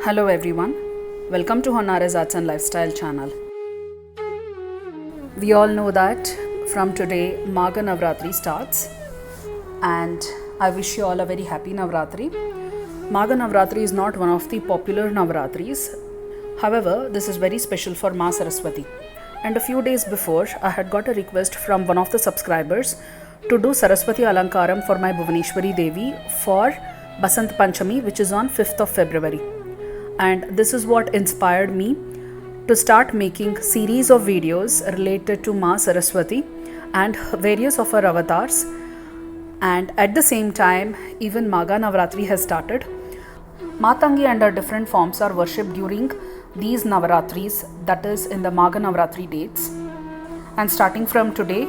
Hello everyone, welcome to Honara's Arts and Lifestyle channel. We all know that from today Maga Navratri starts and I wish you all a very happy Navratri. Maga Navratri is not one of the popular Navaratris. However, this is very special for Ma Saraswati. And a few days before, I had got a request from one of the subscribers to do Saraswati Alankaram for my Bhuvaneshwari Devi for Basant Panchami, which is on 5th of February. And this is what inspired me to start making series of videos related to Ma Saraswati and various of her avatars. And at the same time, even Maga Navratri has started. Matangi and her different forms are worshipped during these Navaratris, that is in the Maga Navratri dates. And starting from today,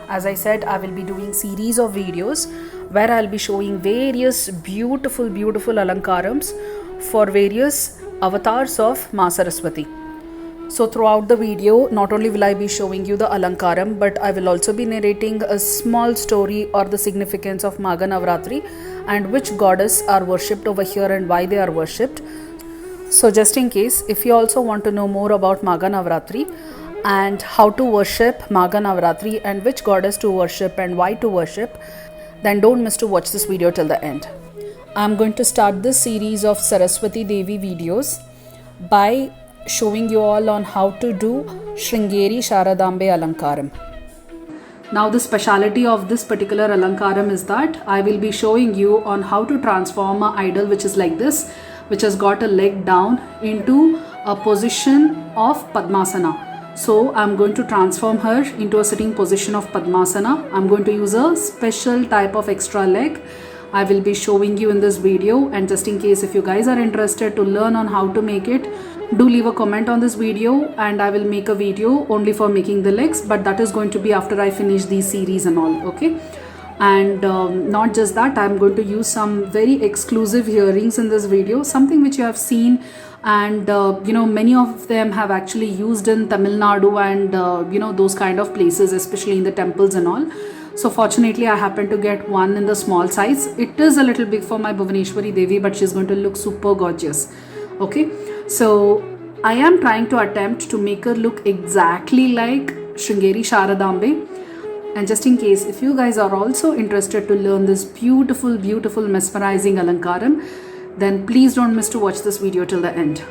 as I said, I will be doing series of videos where I'll be showing various beautiful alankarams for various avatars of Ma Saraswati. So throughout the video, not only will I be showing you the alankaram, but I will also be narrating a small story or the significance of Maga Navratri and which goddess are worshipped over here and why they are worshipped. So just in case, if you also want to know more about Maga Navratri and how to worship Maga Navratri and which goddess to worship and why to worship, then don't miss to watch this video till the end. I'm going to start this series of Saraswati Devi videos by showing you all on how to do Sringeri Sharadamba Alankaram. Now the speciality of this particular Alankaram is that I will be showing you on how to transform an idol which is like this, which has got a leg down, into a position of Padmasana. So I'm going to transform her into a sitting position of Padmasana. I'm going to use a special type of extra leg. I will be showing you in this video, and just in case if you guys are interested to learn on how to make it, do leave a comment on this video and I will make a video only for making the legs, but that is going to be after I finish these series and all, okay? And not just that, I'm going to use some very exclusive earrings in this video, something which you have seen and many of them have actually used in Tamil Nadu and those kind of places, especially in the temples and all. So fortunately I happened to get one in the small size. It is a little big for my Bhuvaneshwari Devi, but she's going to look super gorgeous. Okay, so I am trying to attempt to make her look exactly like Sringeri Sharadamba. And just in case if you guys are also interested to learn this beautiful mesmerizing alankaram, then please don't miss to watch this video till the end.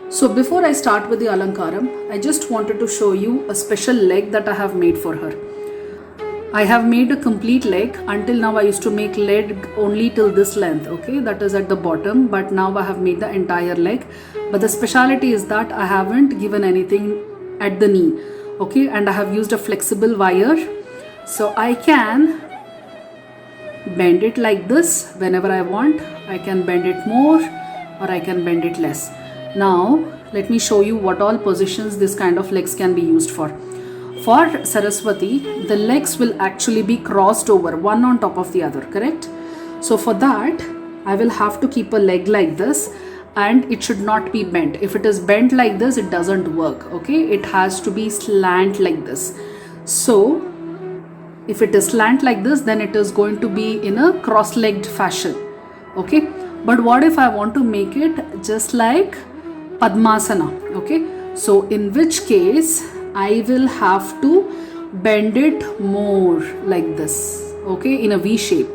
So before I start with the alankaram, I just wanted to show you a special leg that I have made for her. I have made a complete leg. Until now I used to make leg only till this length, okay, that is at the bottom, but now I have made the entire leg. But the speciality is that I haven't given anything at the knee, okay, and I have used a flexible wire So I can bend it like this whenever I want. I can bend it more or I can bend it less. Now let me show you what all positions this kind of legs can be used for. For Saraswati, the legs will actually be crossed over, one on top of the other, correct? So for that, I will have to keep a leg like this, and it should not be bent. If it is bent like this, it doesn't work, okay? It has to be slant like this. So if it is slant like this, then it is going to be in a cross-legged fashion, okay? But what if I want to make it just like Padmasana, okay? So in which case, I will have to bend it more like this, okay? In a V shape,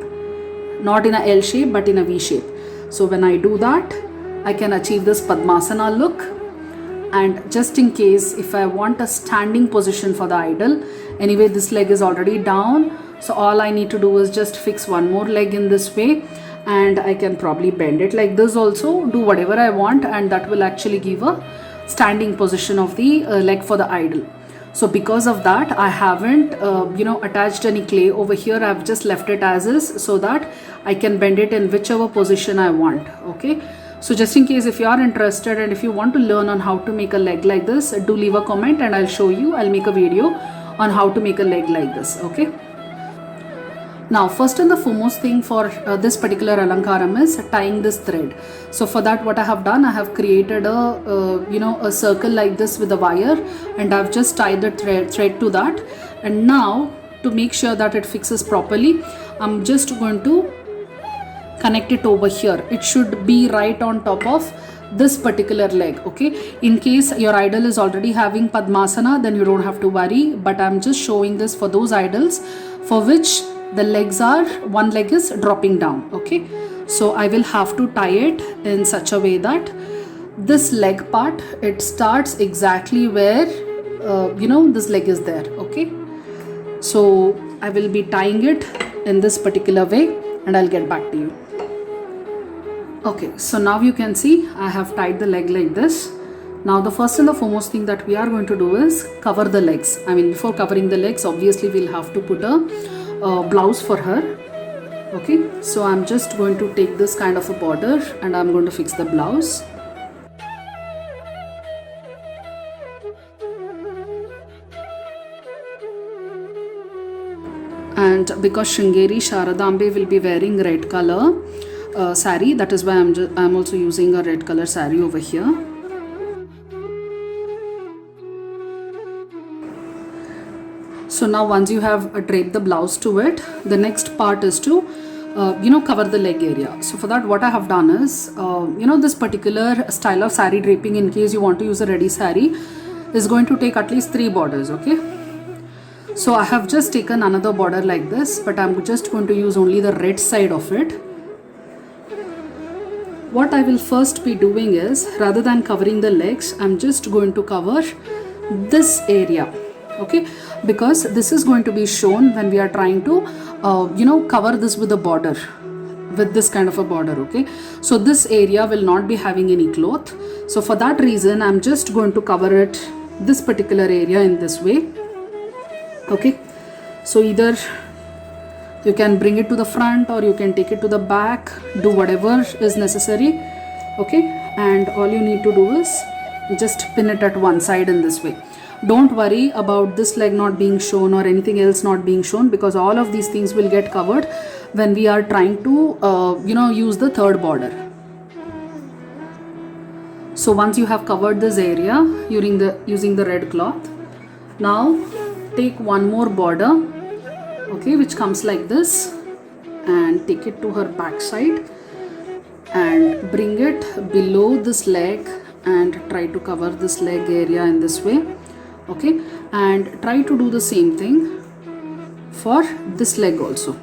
not in a L shape, but in a V shape. So when I do that, I can achieve this Padmasana look. And just in case, if I want a standing position for the idol, anyway, this leg is already down. So all I need to do is just fix one more leg in this way, and I can probably bend it like this also, do whatever I want, and that will actually give a standing position of the leg for the idol. So because of that, I haven't attached any clay over here. I've just left it as is so that I can bend it in whichever position I want, okay? So just in case if you are interested and if you want to learn on how to make a leg like this, do leave a comment and I'll show you. I'll make a video on how to make a leg like this, okay? Now first and the foremost thing for this particular alankaram is tying this thread. So for that, what I have done, I have created a circle like this with a wire, and I've just tied the thread to that. And now to make sure that it fixes properly, I'm just going to connect it over here. It should be right on top of this particular leg, okay? In case your idol is already having Padmasana, then you don't have to worry, but I'm just showing this for those idols for which the legs are, one leg is dropping down, okay? So I will have to tie it in such a way that this leg part, it starts exactly where this leg is there, okay? So I will be tying it in this particular way and I'll get back to you. Okay, so now you can see I have tied the leg like this. Now the first and the foremost thing that we are going to do is cover the legs. I mean, before covering the legs, obviously we'll have to put a blouse for her, okay? So I'm just going to take this kind of a border and I'm going to fix the blouse. And because Sringeri Sharadamba will be wearing red color saree, that is why I'm also using a red color saree over here. So now once you have draped the blouse to it, the next part is to cover the leg area. So for that, what I have done is this particular style of saree draping, in case you want to use a ready saree, is going to take at least 3 borders, okay? So I have just taken another border like this, but I'm just going to use only the red side of it. What I will first be doing is, rather than covering the legs, I'm just going to cover this area, okay? Because this is going to be shown when we are trying to cover this with a border, with this kind of a border, okay? So this area will not be having any cloth. So for that reason, I'm just going to cover it, this particular area, in this way, okay? So either you can bring it to the front or you can take it to the back, do whatever is necessary, okay? And all you need to do is just pin it at one side in this way. Don't worry about this leg not being shown or anything else not being shown, because all of these things will get covered when we are trying to use the third border. So once you have covered this area using the red cloth, now take one more border, okay, which comes like this, and take it to her back side and bring it below this leg and try to cover this leg area in this way, okay? And try to do the same thing for this leg also.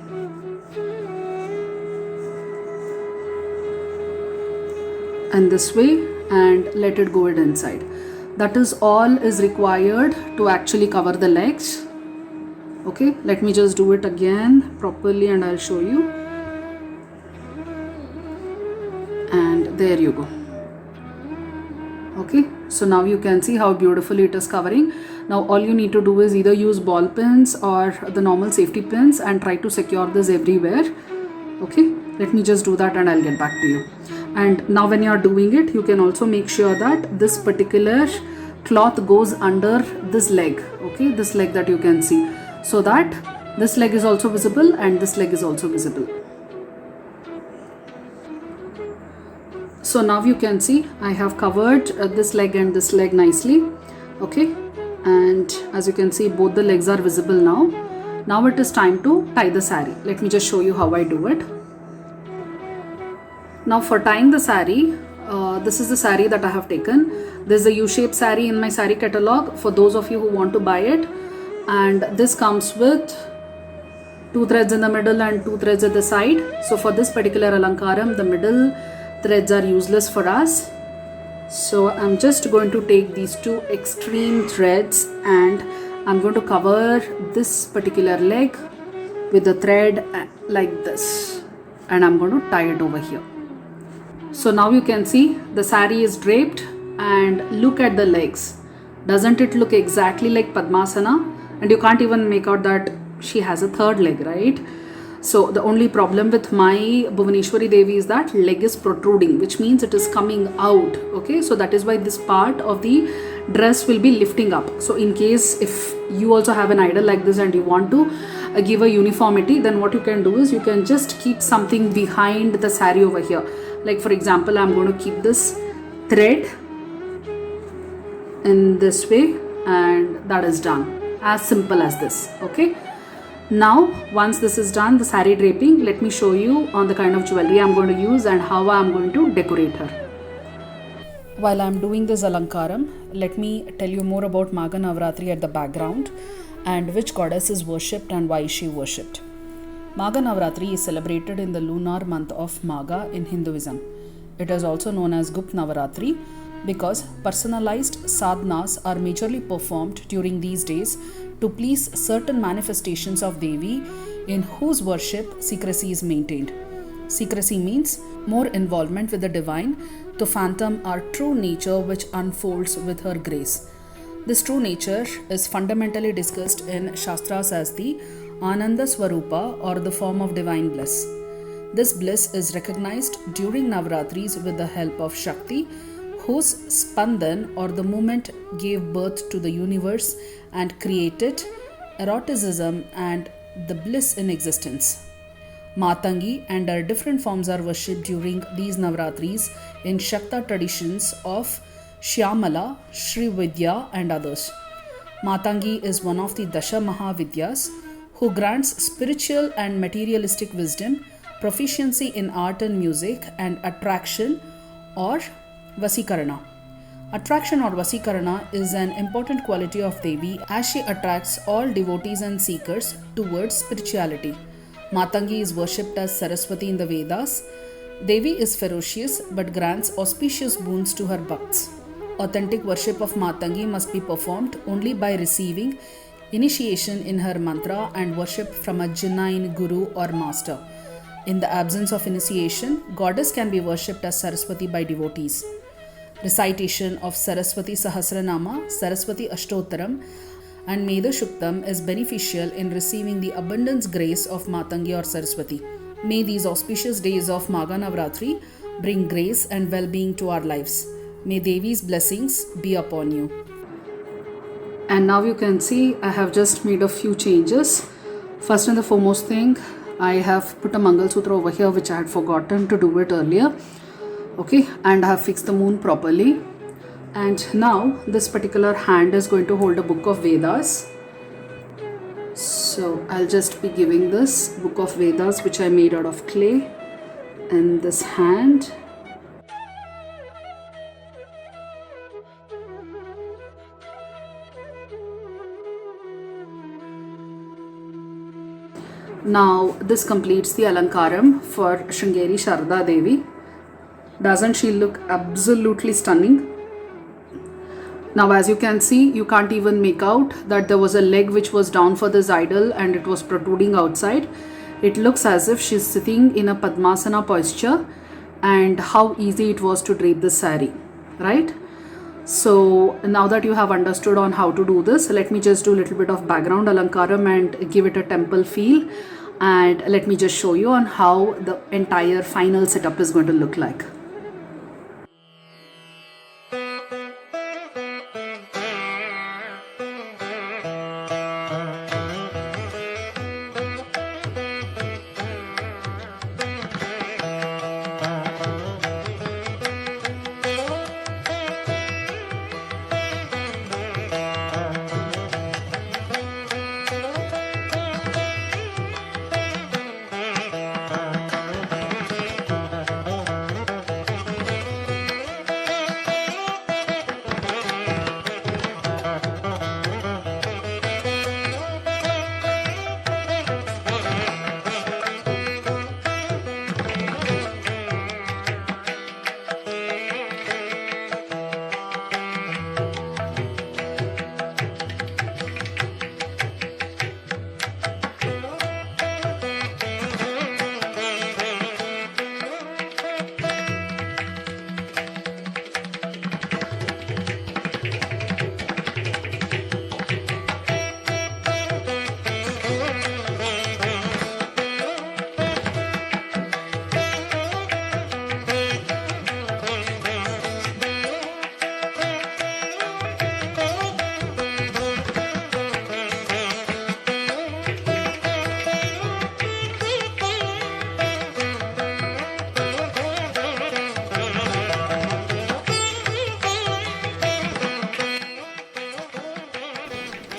And this way, and let it go inside. That is all is required to actually cover the legs. Okay, let me just do it again properly and I'll show you. And there you go. Okay, So now you can see how beautifully it is covering. Now all you need to do is either use ball pins or the normal safety pins and try to secure this everywhere. Okay, let me just do that and I'll get back to you. And now when you are doing it, you can also make sure that this particular cloth goes under this leg, okay, this leg that you can see, so that this leg is also visible and this leg is also visible. So now you can see I have covered this leg and this leg nicely, okay, and as you can see both the legs are visible now. Now it is time to tie the saree. Let me just show you how I do it. Now for tying the saree, this is the saree that I have taken. There's a U-shaped saree in my saree catalog for those of you who want to buy it, and this comes with 2 threads in the middle and 2 threads at the side. So for this particular alankaram, the middle threads are useless for us. So I'm just going to take these 2 extreme threads and I'm going to cover this particular leg with the thread like this, and I'm going to tie it over here. So now you can see the saree is draped, and look at the legs. Doesn't it look exactly like Padmasana? And you can't even make out that she has a third leg, right? So the only problem with my Bhuvaneshwari Devi is that leg is protruding, which means it is coming out. Okay, so that is why this part of the dress will be lifting up. So in case if you also have an idol like this and you want to give a uniformity, then what you can do is you can just keep something behind the saree over here. Like for example, I'm going to keep this thread in this way, and that is done. As simple as this. Okay. Now once this is done, the saree draping, let me show you on the kind of jewelry I'm going to use and how I'm going to decorate her. While I'm doing this alankaram, let me tell you more about Magha Navratri at the background and which goddess is worshipped and why is she worshipped. Magha Navratri is celebrated in the lunar month of Magha in Hinduism. It is also known as Gupt Navaratri because personalized sadhanas are majorly performed during these days to please certain manifestations of Devi in whose worship secrecy is maintained. Secrecy means more involvement with the divine to fathom our true nature which unfolds with her grace. This true nature is fundamentally discussed in Shastras as the Ananda Swarupa or the form of divine bliss. This bliss is recognized during Navaratris with the help of Shakti, whose Spandan or the moment gave birth to the universe and created eroticism and the bliss in existence. Matangi and her different forms are worshipped during these Navaratris in Shakta traditions of Shyamala, Sri Vidya and others. Matangi is one of the Dasha Mahavidyas who grants spiritual and materialistic wisdom, proficiency in art and music, and attraction or Vasikarana. Attraction or Vasikarana is an important quality of Devi as she attracts all devotees and seekers towards spirituality. Matangi is worshipped as Saraswati in the Vedas. Devi is ferocious but grants auspicious boons to her bhakts. Authentic worship of Matangi must be performed only by receiving initiation in her mantra and worship from a genuine guru or master. In the absence of initiation, goddess can be worshipped as Saraswati by devotees. Recitation of Saraswati Sahasranama, Saraswati Ashtottaram and Medha Shuktam is beneficial in receiving the abundance grace of Matangi or Saraswati. May these auspicious days of Magha Navratri bring grace and well-being to our lives. May Devi's blessings be upon you. And now you can see I have just made a few changes. First and the foremost thing, I have put a Mangal Sutra over here which I had forgotten to do it earlier. Okay, and I have fixed the moon properly. And now this particular hand is going to hold a book of Vedas. So I'll just be giving this book of Vedas which I made out of clay in this hand. Now this completes the alankaram for Sringeri Sharadamba Devi. Doesn't she look absolutely stunning? Now as you can see, you can't even make out that there was a leg which was down for this idol and it was protruding outside. It looks as if she's sitting in a Padmasana posture, and how easy it was to drape this saree, right? So now that you have understood on how to do this, let me just do a little bit of background alankaram and give it a temple feel, and let me just show you on how the entire final setup is going to look like.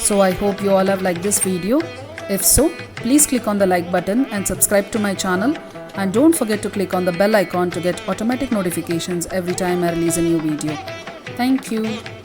So I hope you all have liked this video. If so, please click on the like button and subscribe to my channel, and don't forget to click on the bell icon to get automatic notifications every time I release a new video. Thank you.